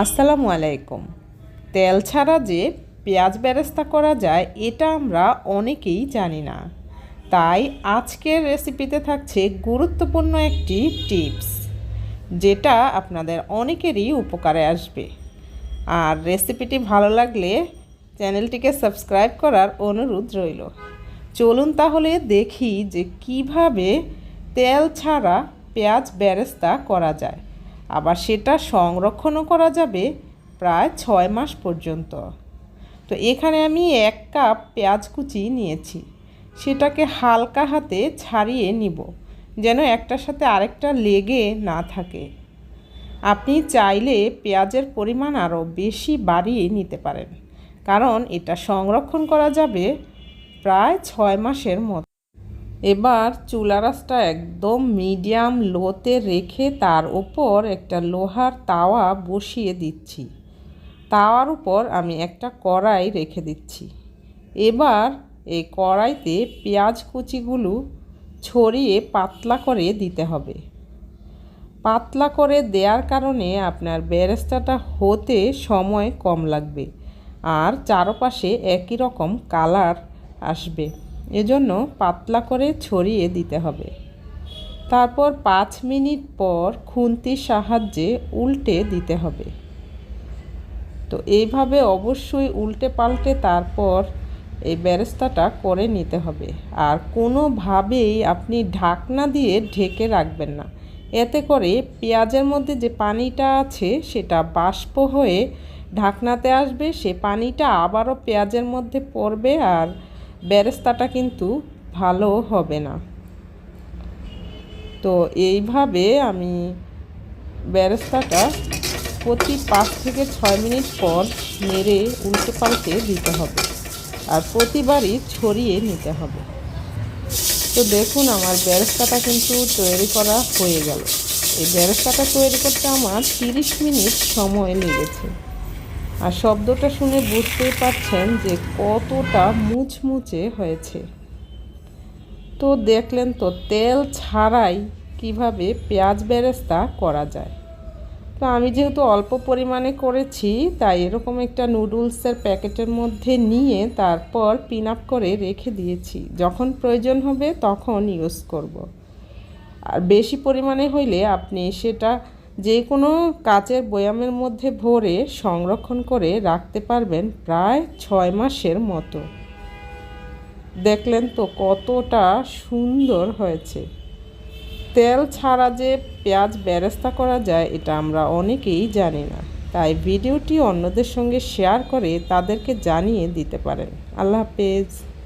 আসসালামু আলাইকুম। তেল ছাড়া যে পেঁয়াজ বেরেস্তা করা যায় এটা আমরা অনেকেই জানি না। তাই আজকের রেসিপিতে থাকছে গুরুত্বপূর্ণ একটি টিপস, যেটা আপনাদের অনেকেরই উপকারে আসবে। আর রেসিপিটি ভালো লাগলে চ্যানেলটিকে সাবস্ক্রাইব করার অনুরোধ রইল। চলুন তাহলে দেখি যে কিভাবে তেল ছাড়া পেঁয়াজ বেরেস্তা করা যায়, আবার সেটা সংরক্ষণও করা যাবে প্রায় 6 মাস পর্যন্ত। তো এখানে আমি 1 কাপ পেঁয়াজ কুচি নিয়েছি, সেটাকে হালকা হাতে ছাড়িয়ে নিব যেন একটার সাথে আরেকটা লেগে না থাকে। আপনি চাইলে পেঁয়াজের পরিমাণ আরও বেশি বাড়িয়ে নিতে পারেন, কারণ এটা সংরক্ষণ করা যাবে প্রায় 6 মাসের মতো। এবার চুলার আঁচটা একদম মিডিয়াম লোতে রেখে তার উপর একটা লোহার তাওয়া বসিয়ে দিচ্ছি। তাওয়ার উপর আমি একটা কড়াই রেখে দিচ্ছি। এবার এই কড়াইতে পেঁয়াজ কুচিগুলো ছড়িয়ে পাতলা করে দিতে হবে। পাতলা করে দেওয়ার কারণে আপনার বেরেস্তাটা হতে সময় কম লাগবে আর চারপাশে একই রকম কালার আসবে। এজন্য পাতলা করে ছড়িয়ে দিতে হবে। তারপর 5 মিনিট পর খুন্তির সাহায্যে উল্টে দিতে হবে। তো এইভাবে অবশ্যই উল্টে পাল্টে তারপর এই বেরেস্তাটা করে নিতে হবে। আর কোনোভাবেই আপনি ঢাকনা দিয়ে ঢেকে রাখবেন না, এতে করে পেঁয়াজের মধ্যে যে পানিটা আছে সেটা বাষ্প হয়ে ঢাকনাতে আসবে, সে পানিটা আবারও পেঁয়াজের মধ্যে পড়বে আর বেরেস্তাটা কিন্তু ভালো হবে না। তো এইভাবে আমি বেরেস্তাটা প্রতি 5 থেকে 6 মিনিট পর নেড়ে উল্টে পাল্টে দিতে হবে আর প্রতিবারই ছড়িয়ে নিতে হবে। তো দেখুন আমার বেরেস্তাটা কিন্তু তৈরি করা হয়ে গেল। এই বেরেস্তাটা তৈরি করতে আমার 30 মিনিট সময় লেগেছে। আর শব্দটা শুনে বুঝতেই পারছেন যে কতটা মুচমুচে হয়েছে। তো দেখলেন তো তেল ছাড়াই কিভাবে পেঁয়াজ বেরেস্তা করা যায়। তো আমি যেহেতু অল্প পরিমাণে করেছি, তাই এরকম একটা নুডলসের প্যাকেটের মধ্যে নিয়ে তারপর পিন আপ করে রেখে দিয়েছি। যখন প্রয়োজন হবে তখন ইউজ করব। আর বেশি পরিমাণে হইলে আপনি সেটা যে কোনো কাচের বয়ামের মধ্যে ভরে সংরক্ষণ করে রাখতে পারবেন প্রায় 6 মাসের মতো। দেখলেন তো কতটা সুন্দর হয়েছে। তেল ছাড়া যে পেঁয়াজ বেরেস্তা করা যায় এটা আমরা অনেকেই জানি না, তাই ভিডিওটি অন্যদের সঙ্গে শেয়ার করে তাদেরকে জানিয়ে দিতে পারেন। আল্লাহ হাফেজ।